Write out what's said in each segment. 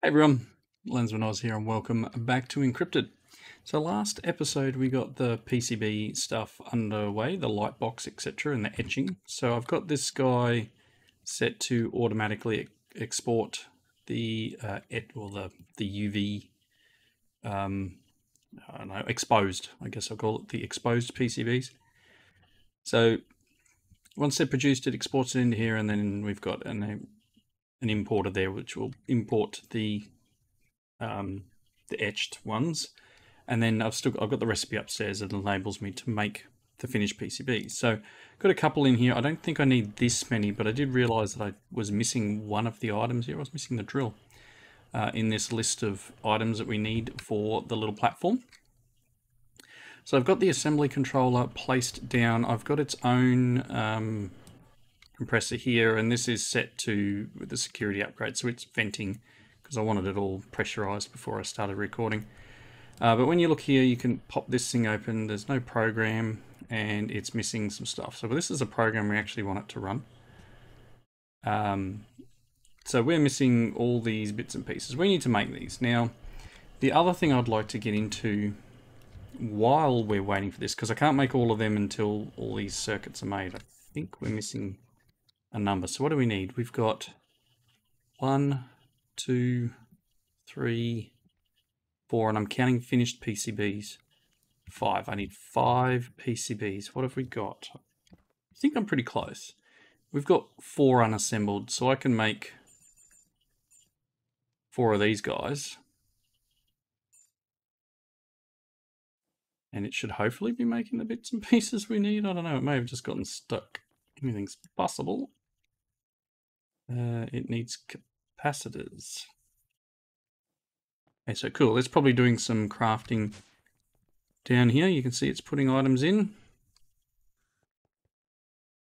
Hey everyone, Lensman Oz here and welcome back to Encrypted. So last episode we got the PCB stuff underway, the light box, etc., and the etching. So I've got this guy set to automatically export the UV, I don't know, exposed. I guess I'll call it the exposed PCBs. So once they're produced, it exports it into here, and then we've got an importer there which will import the etched ones, and then I've got the recipe upstairs that enables me to make the finished PCB. So got a couple in here. I don't think I need this many, but I did realize that I was missing one of the items here. I was missing the drill in this list of items that we need for the little platform. So I've got the assembly controller placed down. I've got its own compressor here, and this is set to with the security upgrade, so it's venting because I wanted it all pressurized before I started recording. But when you look here, you can pop this thing open. There's no program, and it's missing some stuff. So this is a program we actually want it to run. So we're missing all these bits and pieces. We need to make these. Now, the other thing I'd like to get into while we're waiting for this, because I can't make all of them until all these circuits are made. I think we're missing a number. So what do we need? We've got 1, 2, 3, 4, and I'm counting finished PCBs. 5. I need 5 PCBs. What have we got? I think I'm pretty close. We've got 4 unassembled, so I can make 4 of these guys. And it should hopefully be making the bits and pieces we need. I don't know, it may have just gotten stuck. Anything's possible. It needs capacitors. Okay, so cool. It's probably doing some crafting down here. You can see it's putting items in.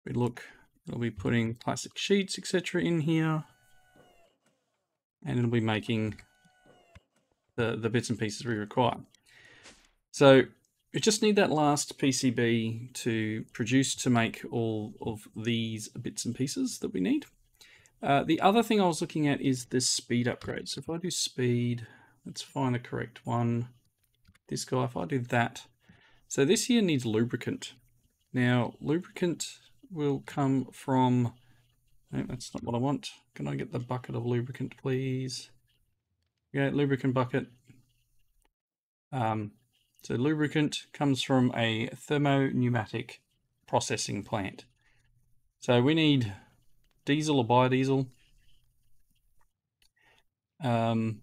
We look, it'll be putting plastic sheets, etc. in here. And it'll be making the bits and pieces we require. So we just need that last PCB to produce to make all of these bits and pieces that we need. The other thing I was looking at is this speed upgrade. So if I do speed, let's find the correct one. This guy, if I do that. So this here needs lubricant. Now, lubricant will come from, no, that's not what I want. Can I get the bucket of lubricant, please? Yeah, lubricant bucket. So lubricant comes from a thermo-pneumatic processing plant. So we need diesel or biodiesel. And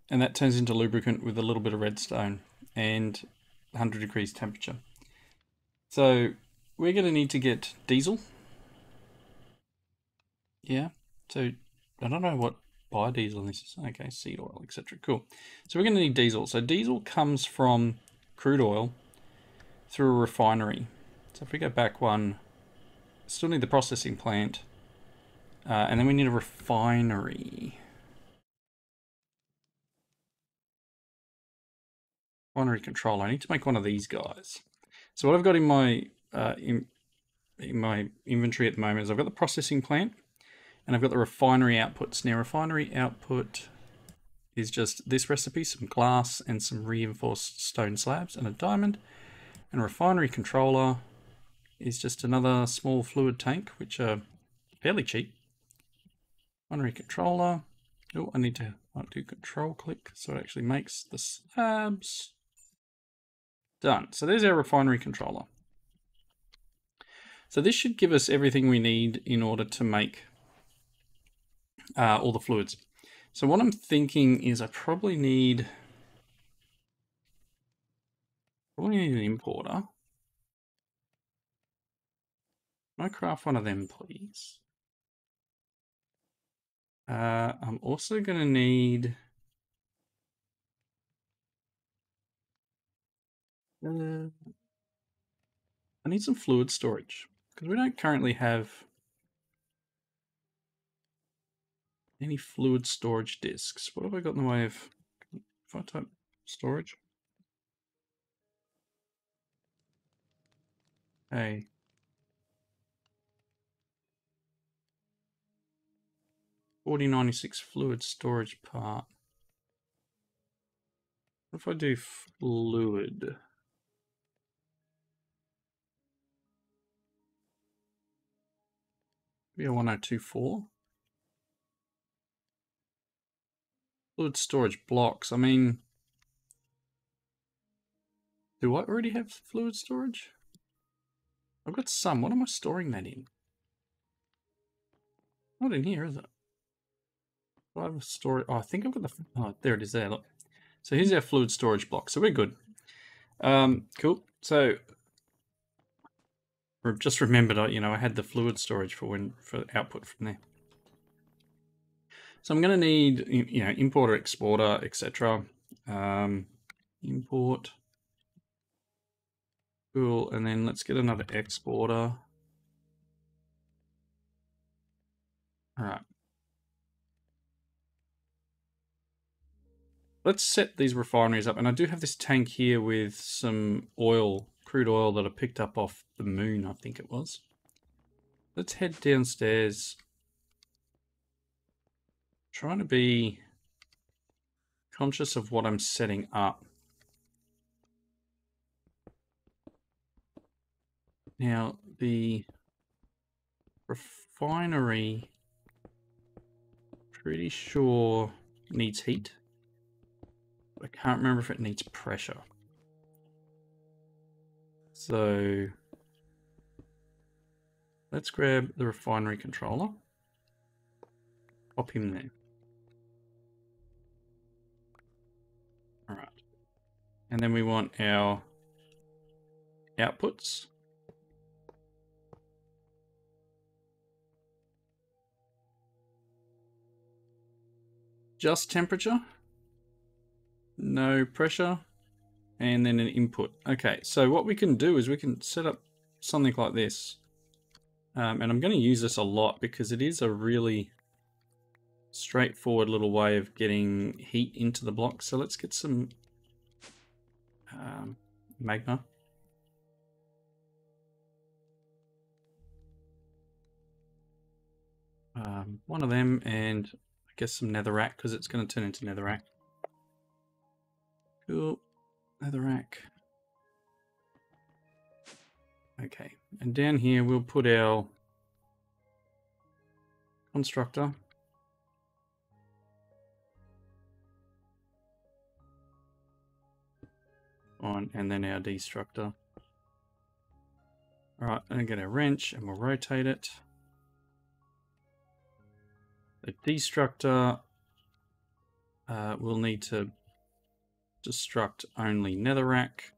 that turns into lubricant with a little bit of redstone and 100 degrees temperature. So we're going to need to get diesel. Yeah, so I don't know what biodiesel this is. Okay, seed oil, etc. Cool. So we're going to need diesel. So diesel comes from crude oil through a refinery. So if we go back one, still need the processing plant, and then we need a refinery. Refinery control. I need to make one of these guys. So what I've got in my inventory at the moment is I've got the processing plant, and I've got the refinery outputs. Now, refinery output is just this recipe, some glass and some reinforced stone slabs and a diamond. And refinery controller is just another small fluid tank, which are fairly cheap. Refinery controller. Oh, I need to do control click so it actually makes the slabs. Done. So there's our refinery controller. So this should give us everything we need in order to make all the fluids. So what I'm thinking is I probably need an importer. Can I craft one of them, please? I'm also going to need I need some fluid storage because we don't currently have any fluid storage disks. What have I got in the way of, if I type storage? Hey. $4096 fluid storage part. What if I do fluid? Maybe a 1024. Fluid storage blocks. I mean, do I already have fluid storage? I've got some. What am I storing that in? Not in here, is it? Do I have a storage? Oh, I think I've got the. Oh, there it is there. Look. So here's our fluid storage block. So we're good. Cool. So just remembered, you know, I had the fluid storage for output from there. So I'm going to need, you know, importer, exporter, etc. Import. Cool. And then let's get another exporter. All right. Let's set these refineries up. And I do have this tank here with some oil, crude oil that I picked up off the moon, I think it was. Let's head downstairs. Trying to be conscious of what I'm setting up. Now, the refinery, pretty sure needs heat. I can't remember if it needs pressure. So let's grab the refinery controller. Pop him there. All right. And then we want our outputs. Just temperature. No pressure. And then an input. Okay, so what we can do is we can set up something like this. And I'm going to use this a lot because it is a really straightforward little way of getting heat into the block. So let's get some magma. One of them, and I guess some netherrack because it's going to turn into netherrack. Cool. Netherrack. Okay, and down here we'll put our constructor. On, and then our destructor. Alright, and get our wrench and we'll rotate it. The destructor will need to destruct only netherrack.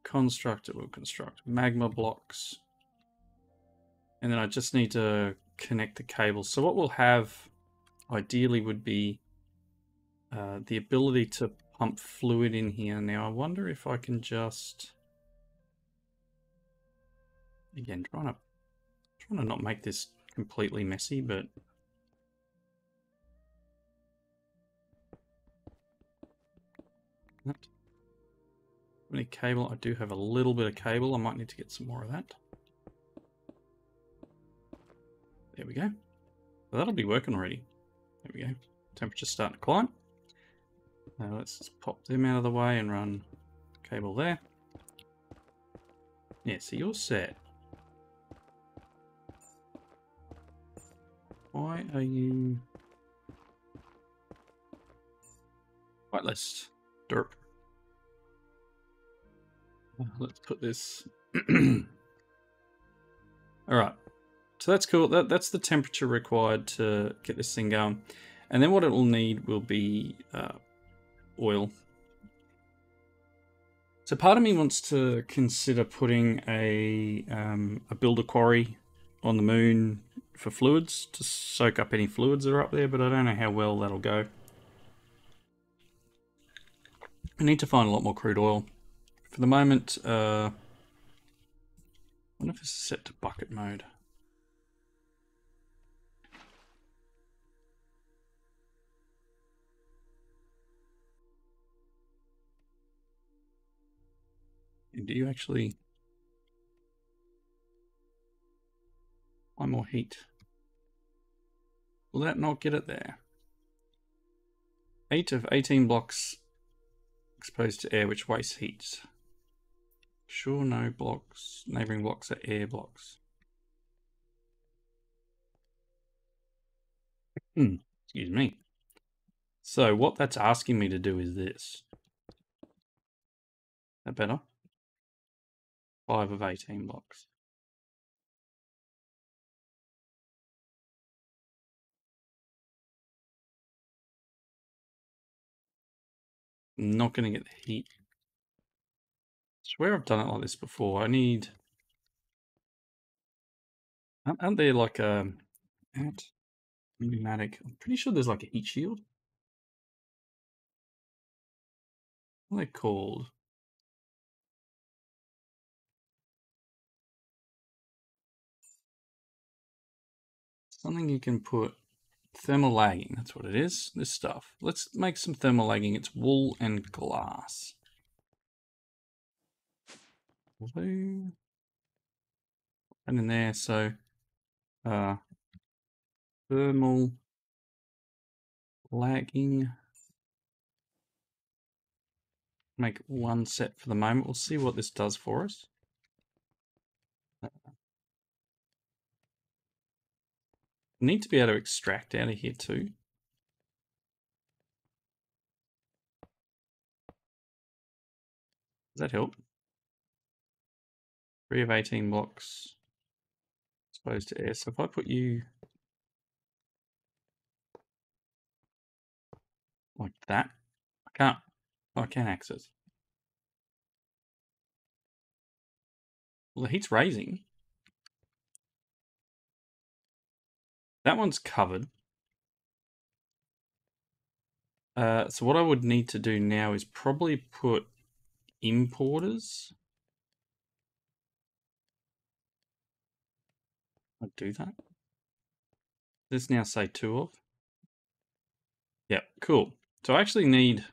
Constructor will construct magma blocks. And then I just need to connect the cables. So what we'll have ideally would be the ability to pump fluid in here. Now I wonder if I can just, again, trying to not make this completely messy, but that. Any cable? I do have a little bit of cable. I might need to get some more of that. There we go. So that'll be working already. There we go. Temperature's starting to climb. Now let's just pop them out of the way and run cable there. Yeah, so you're set. Why are you... Whitelist. Derp. Let's put this... Alright. So that's cool. That's the temperature required to get this thing going. And then what it will need will be oil. So part of me wants to consider putting a builder quarry on the moon for fluids to soak up any fluids that are up there, but I don't know how well that'll go. I need to find a lot more crude oil. For the moment, I wonder if this is set to bucket mode. Do you actually find more heat? Will that not get it there? 8 of 18 blocks exposed to air which wastes heat. Sure, no blocks. Neighboring blocks are air blocks. Excuse me. So what that's asking me to do is this. That better? 5 of 18 blocks. I'm not going to get the heat. I swear I've done it like this before. I need... Aren't there like a... pneumatic? I'm pretty sure there's like a heat shield. What are they called? Something you can put... Thermal lagging, that's what it is. This stuff. Let's make some thermal lagging. It's wool and glass. Blue. And in there, so... thermal lagging. Make one set for the moment. We'll see what this does for us. Need to be able to extract out of here too. Does that help? 3 of 18 blocks exposed to air. So if I put you like that, I can't. Oh, I can access. Well, the heat's raising. That one's covered. So what I would need to do now is probably put importers. I'll do that. This now say 2 of. Yep, cool. So I actually need...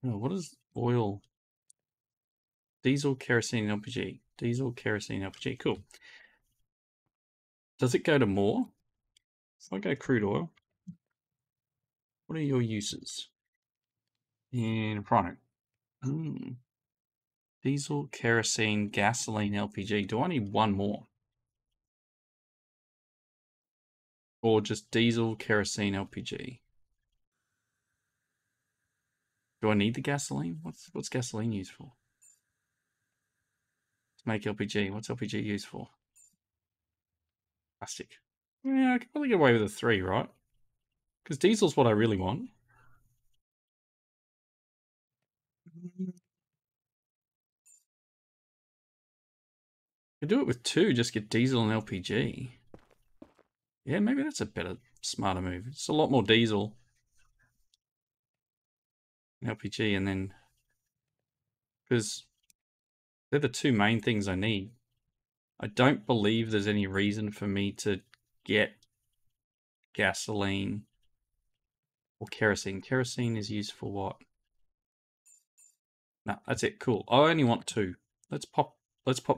Oh, what is oil? Diesel, kerosene, LPG. Diesel, kerosene, LPG. Cool. Does it go to more? If I go crude oil, what are your uses? In Rhino. Diesel, kerosene, gasoline, LPG. Do I need one more? Or just diesel, kerosene, LPG? Do I need the gasoline? What's gasoline used for? To make LPG. What's LPG used for? Plastic. Yeah, I can probably get away with a 3, right? Because diesel's what I really want. I do it with 2, just get diesel and LPG. Yeah, maybe that's a better, smarter move. It's a lot more diesel. LPG, and then... Because they're the 2 main things I need. I don't believe there's any reason for me to get gasoline or kerosene. Kerosene is used for what? No, that's it. Cool. I only want 2. Let's pop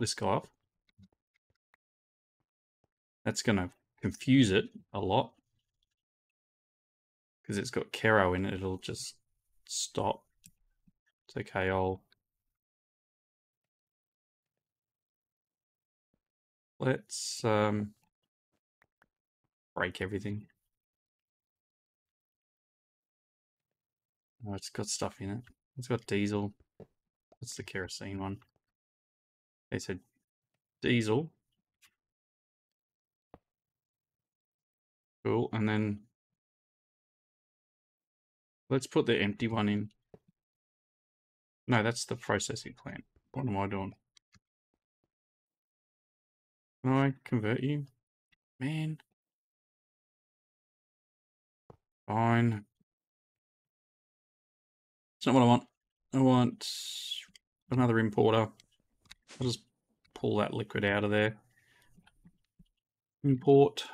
this guy off. That's gonna confuse it a lot. Because it's got Kero in it, it'll just stop. It's okay, let's break everything. Oh, it's got stuff in it. It's got diesel. That's the kerosene one. Okay, so diesel. Cool, and then let's put the empty one in. No, that's the processing plant. What am I doing? Can I convert you? Man. Fine. It's not what I want. I want another importer. I'll just pull that liquid out of there. Import.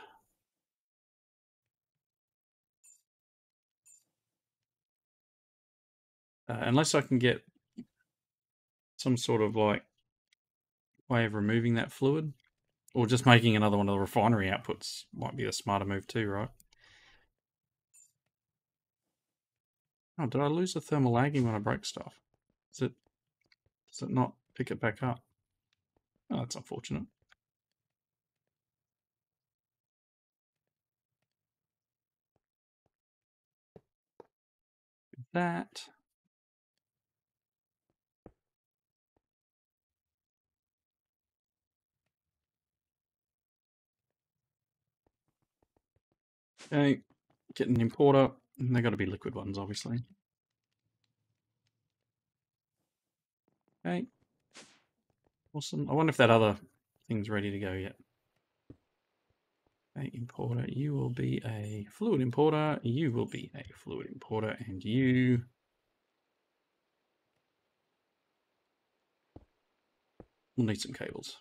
Unless I can get some sort of like way of removing that fluid, or just making another one of the refinery outputs might be a smarter move too, right? Oh, did I lose the thermal lagging when I broke stuff? Does it not pick it back up? Oh, that's unfortunate. That. Okay, get an importer. And they've got to be liquid ones, obviously. Okay. Awesome. I wonder if that other thing's ready to go yet. Okay, importer, you will be a fluid importer. You will be a fluid importer. And you... We'll need some cables.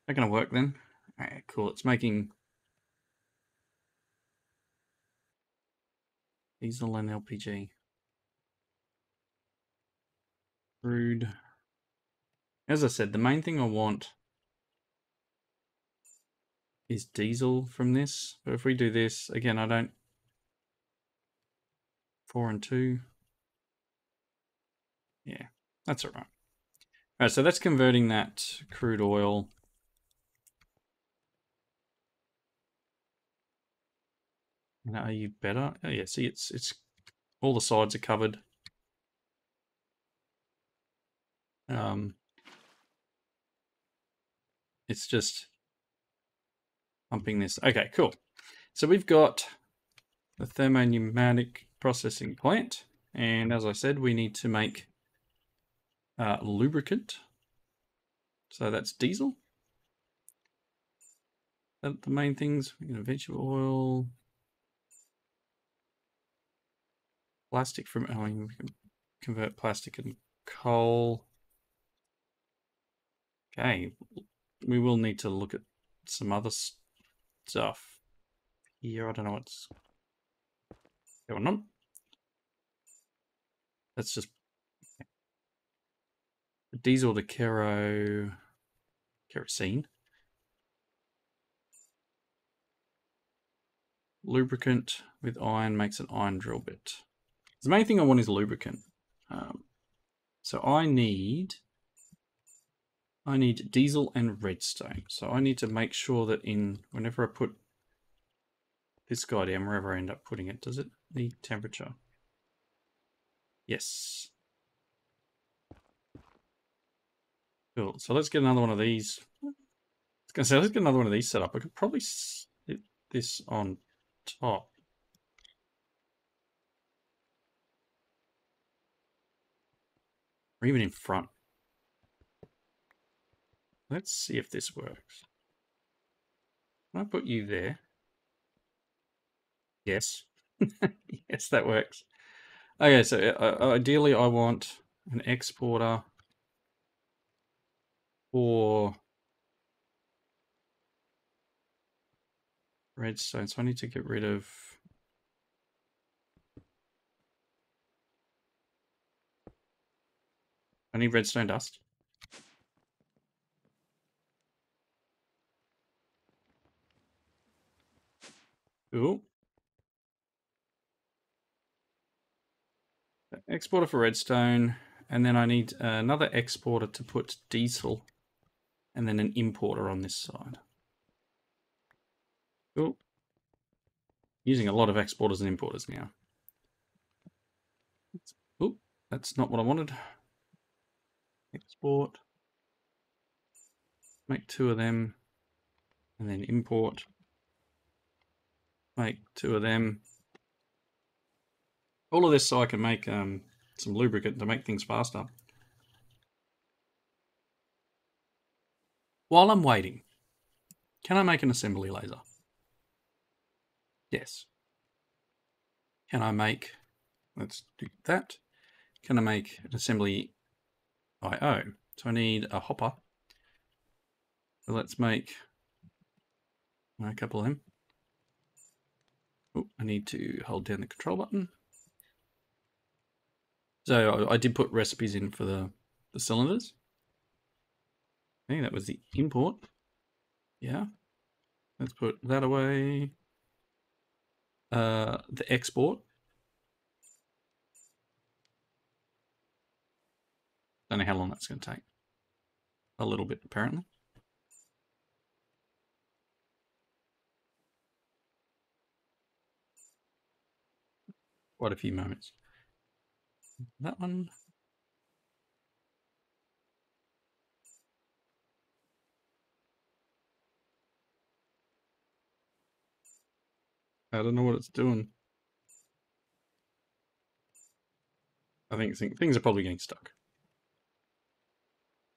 They're going to work then. Alright, cool. It's making diesel and LPG. Rude. As I said, the main thing I want is diesel from this. But if we do this, again, I don't... 4 and 2. Yeah, that's all right. All right, so that's converting that crude oil. Now, are you better? Oh yeah, see, it's all the sides are covered. It's just pumping this. Okay, cool. So we've got the thermopneumatic processing plant, and as I said, we need to make lubricant. So that's diesel. The main things, vegetable oil, plastic from, I mean, we can convert plastic and coal. Okay, we will need to look at some other stuff here. I don't know what's going on. That's just diesel to kerosene. Lubricant with iron makes an iron drill bit. The main thing I want is lubricant. So I need diesel and redstone. So I need to make sure that whenever I put this guy down, wherever I end up putting it, does it need temperature? Yes. Cool. So let's get another one of these. I was going to say, let's get another one of these set up. I could probably sit this on top. Or even in front. Let's see if this works. Can I put you there? Yes. Yes, that works. Okay, so ideally I want an exporter for redstone. So I need to get rid of... I need redstone dust. Cool. Exporter for redstone. And then I need another exporter to put diesel. And then an importer on this side. Cool. Using a lot of exporters and importers now. Oh, that's not what I wanted. Export. Make 2 of them. And then import. Make 2 of them. All of this so I can make some lubricant to make things faster. While I'm waiting, can I make an assembly laser? Yes. Can I make, let's do that. Can I make an assembly IO? So I need a hopper. So let's make a couple of them. Oh, I need to hold down the control button. So I did put recipes in for the cylinders. I think that was the import. Yeah. Let's put that away. The export. Don't know how long that's going to take. A little bit, apparently. Quite a few moments. That one. I don't know what it's doing. I think things are probably getting stuck.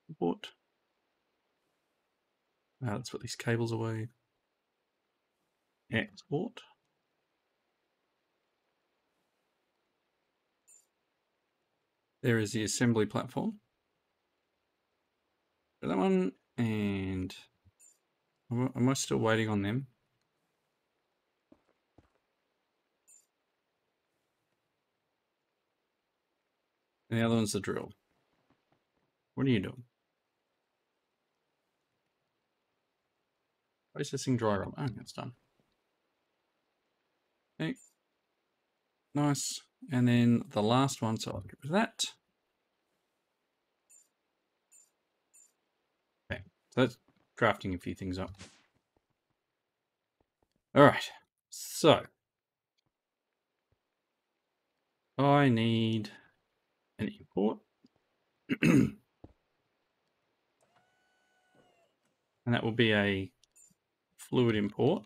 Import. Let's put these cables away. Export. There is the assembly platform. That one, and am I still waiting on them? And the other one's the drill. What are you doing? Processing dry rub. Oh, that's done. Okay. Nice. And then the last one, so I'll get rid of that. Okay. So that's crafting a few things up. All right. So I need an import. And that will be a fluid import.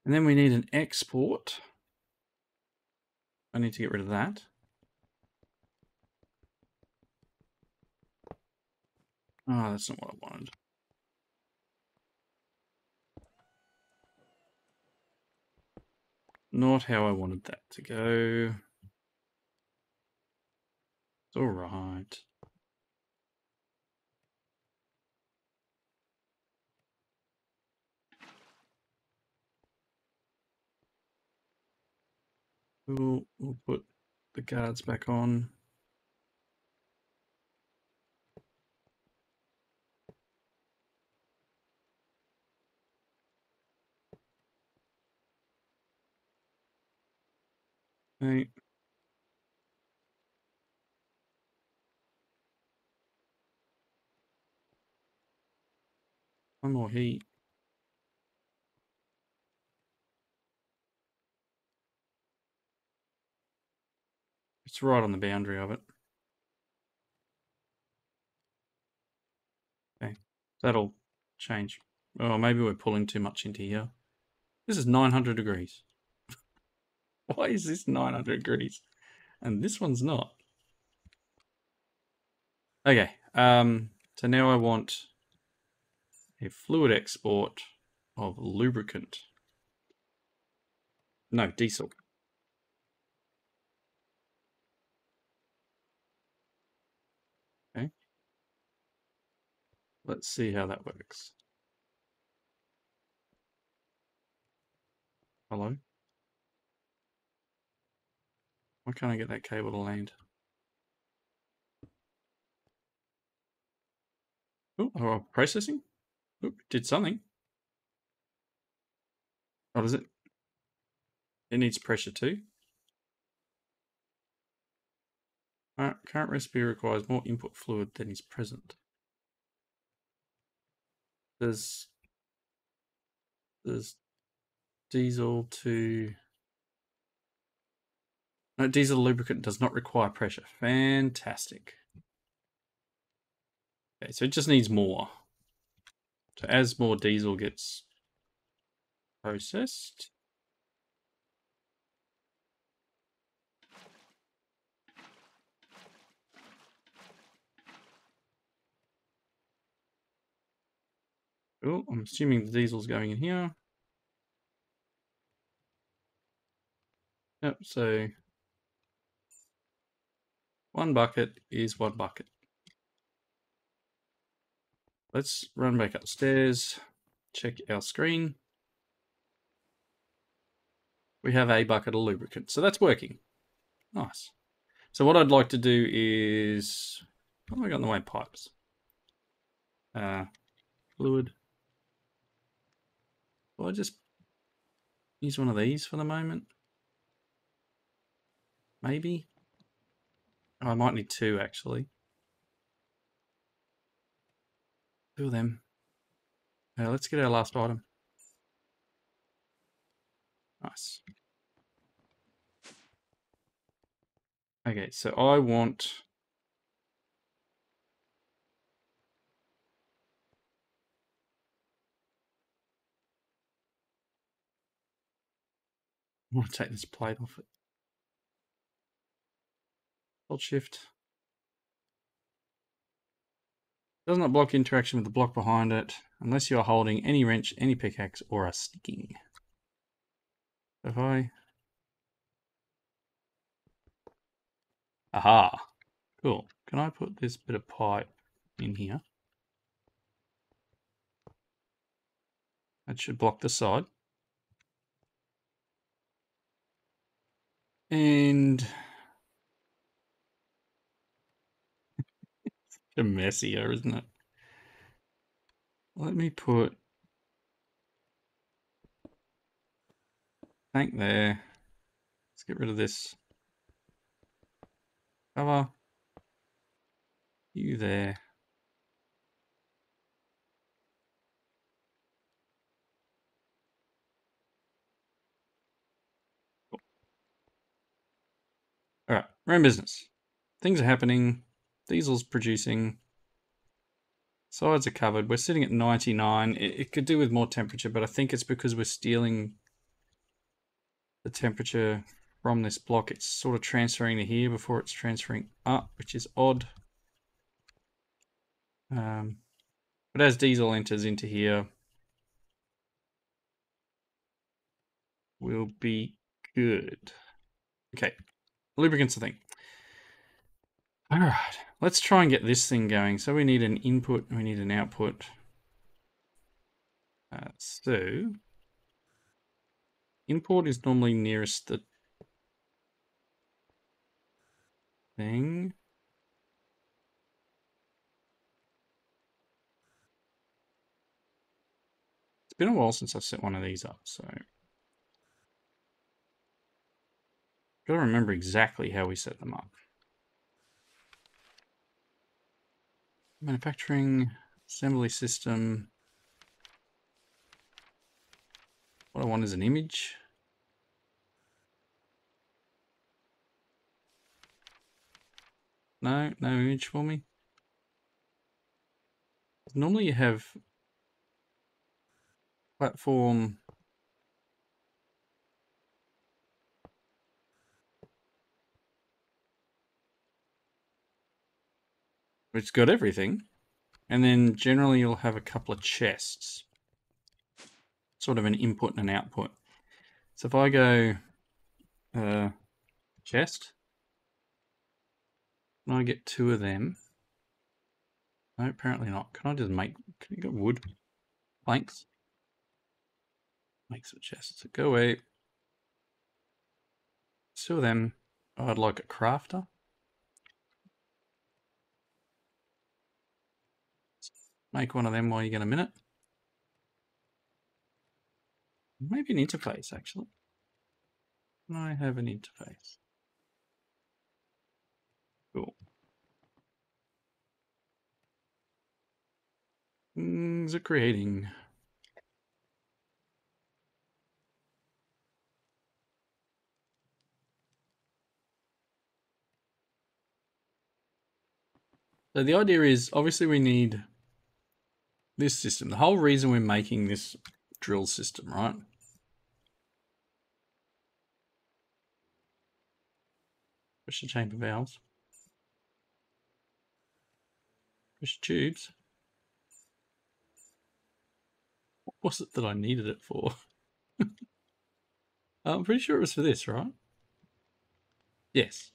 And then we need an export. I need to get rid of that. Oh, that's not what I wanted. Not how I wanted that to go. It's all right. We'll put the guards back on. Okay. One more heat. It's right on the boundary of it. Okay, that'll change. Oh, maybe we're pulling too much into here. This is 900 degrees. Why is this 900 degrees? And this one's not. Okay, so now I want a fluid export of lubricant. No, diesel. Okay. Let's see how that works. Hello? Why can't I get that cable to land? Oh, processing? Oh, did something. Oh, does it? It needs pressure too. Current recipe requires more input fluid than is present. There's diesel to... No, diesel lubricant does not require pressure. Fantastic. Okay, so it just needs more. So as more diesel gets processed... Oh, I'm assuming the diesel's going in here. Yep, so... one bucket is one bucket. Let's run back upstairs, check our screen. We have a bucket of lubricant, so that's working. Nice. So what I'd like to do is... What have I got in the way of pipes? Fluid. Will I just use one of these for the moment? maybe. Oh, I might need 2 actually. 2 of them. Let's get our last item. Nice. Okay, so I want... I want to take this plate off it. Hold shift. Does not block interaction with the block behind it unless you are holding any wrench, any pickaxe, or are sticking. If I... Aha! Cool. Can I put this bit of pipe in here? That should block the side. And... it's messier, isn't it? Let me put... tank there. Let's get rid of this. Cover. You there. Cool. Alright, we're in business. Things are happening. Diesel's producing. Sides are covered. We're sitting at 99. It could do with more temperature, but I think it's because we're stealing the temperature from this block. It's sort of transferring to here before it's transferring up, which is odd. But as diesel enters into here, we'll be good. Okay, lubricant's the thing. All right, let's try and get this thing going. So we need an input, we need an output. So import is normally nearest the thing. It's been a while since I've set one of these up, so gotta remember exactly how we set them up. Manufacturing, assembly system. What I want is an image. No image for me. Normally you have platform. Which got everything. And then generally you'll have a couple of chests. Sort of an input and an output. So if I go chest, can I get 2 of them? No, apparently not. Can I just make, can you get wood? Planks? Makes a chest. So go away. 2 of them. Oh, I'd like a crafter. Make one of them while you get a minute. Maybe an interface, actually. Can I have an interface? Cool. Things are creating. So the idea is, obviously we need this system. The whole reason we're making this drill system, right? Push the chamber valves. Push tubes. What was it that I needed it for? I'm pretty sure it was for this, right? Yes.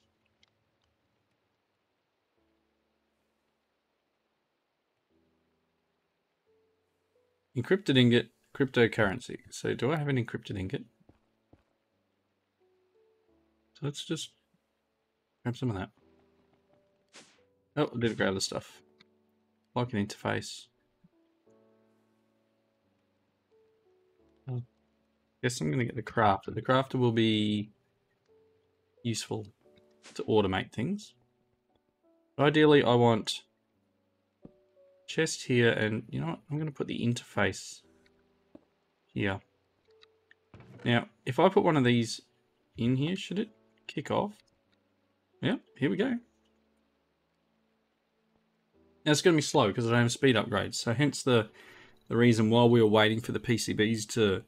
Encrypted ingot, cryptocurrency. So do I have an encrypted ingot? So let's just grab some of that. Oh, I did grab the stuff. Like an interface. Oh, guess I'm going to get the crafter. The crafter will be useful. to automate things. Ideally, I want chest here, and you know what? I'm going to put the interface here. Now, if I put one of these in here, should it kick off? Yeah, here we go. Now it's going to be slow because I don't have speed upgrades, so hence the reason while we were waiting for the PCBs to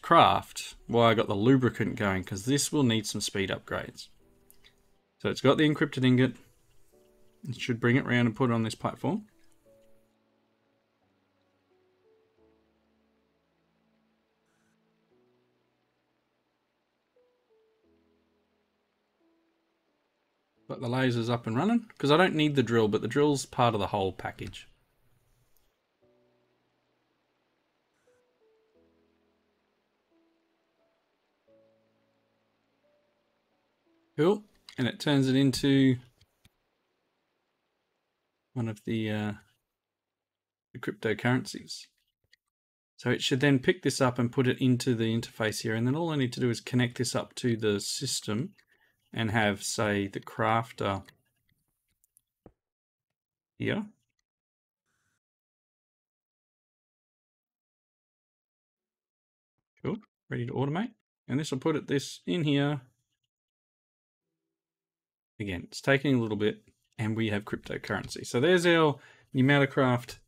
craft, why I got the lubricant going, because this will need some speed upgrades. So it's got the encrypted ingot. It should bring it around and put it on this platform. Got the lasers up and running, because I don't need the drill, but the drill's part of the whole package. Cool. And it turns it into one of the cryptocurrencies. So it should then pick this up and put it into the interface here, and then all I need to do is connect this up to the system and have, say, the crafter here. Cool. Ready to automate. And this will put this in here. Again, it's taking a little bit, and we have cryptocurrency. So there's our Pneumatikraft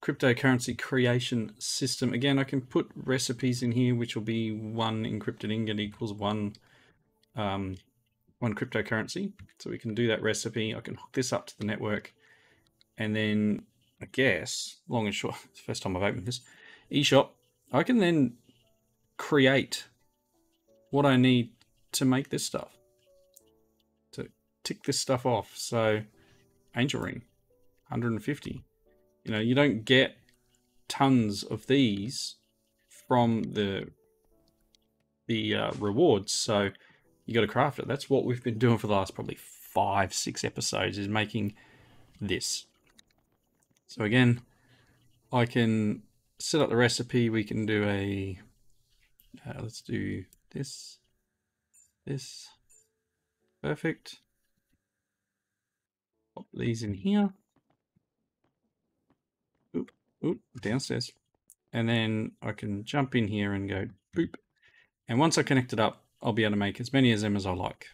cryptocurrency creation system. Again, I can put recipes in here, which will be 1 encrypted ingot equals 1 cryptocurrency. So we can do that recipe. I can hook this up to the network, and then I guess, long and short, it's the first time I've opened this eShop, I can then create what I need to make this stuff, to tick this stuff off. So angel ring, 150. You know, you don't get tons of these from the rewards, so you got to craft it. That's what we've been doing for the last probably 5-6 episodes, is making this. So again, I can set up the recipe. We can do a let's do this, perfect. Pop these in here. Oop, downstairs. And then I can jump in here and go boop. And once I connect it up, I'll be able to make as many of them as I like.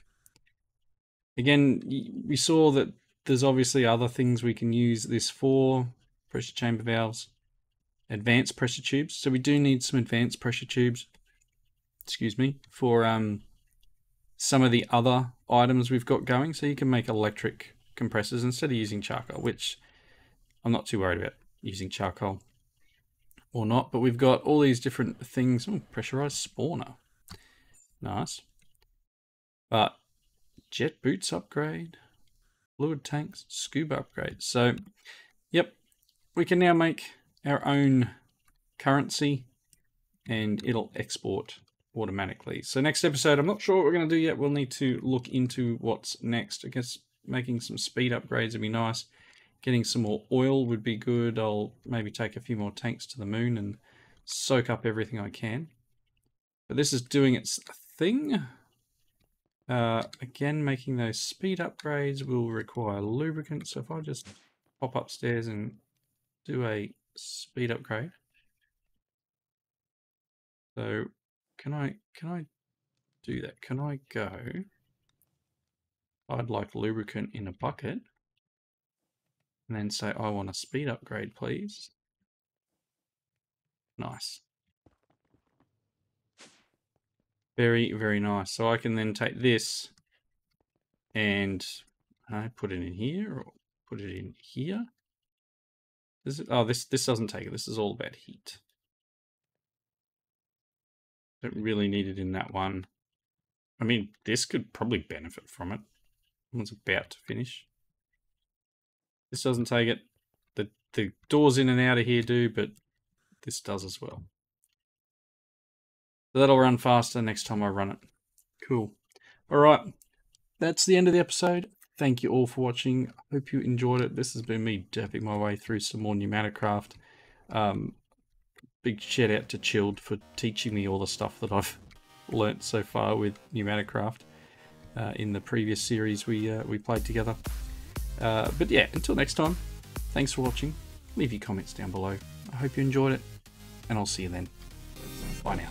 Again, we saw that there's obviously other things we can use this for. Pressure chamber valves, advanced pressure tubes. So we do need some advanced pressure tubes, excuse me, for some of the other items we've got going. So you can make electric compressors instead of using charcoal, which I'm not too worried about using charcoal or not, but we've got all these different things. Oh, pressurized spawner, nice. But jet boots upgrade, fluid tanks, scuba upgrade. So yep, we can now make our own currency and it'll export automatically. So next episode, I'm not sure what we're going to do yet. We'll need to look into what's next. I guess making some speed upgrades would be nice. Getting some more oil would be good. I'll maybe take a few more tanks to the moon and soak up everything I can. But this is doing its thing. Again, making those speed upgrades will require lubricant. So if I just pop upstairs and do a speed upgrade. So can I do that? Can I go? I'd like lubricant in a bucket. And then say, I want a speed upgrade, please. Nice. Very, very nice. So I can then take this and put it in here or put it in here. This doesn't take it. This is all about heat. Don't really need it in that one. I mean, this could probably benefit from it. It's about to finish. This doesn't take it. The doors in and out of here do, but this does as well. So that'll run faster next time I run it. Cool. All right. That's the end of the episode. Thank you all for watching. I hope you enjoyed it. This has been me dapping my way through some more Pneumatikraft. Big shout out to Chilled for teaching me all the stuff that I've learnt so far with Pneumatikraft. in the previous series we played together. But yeah, until next time, thanks for watching. Leave your comments down below. I hope you enjoyed it, and I'll see you then. Bye now.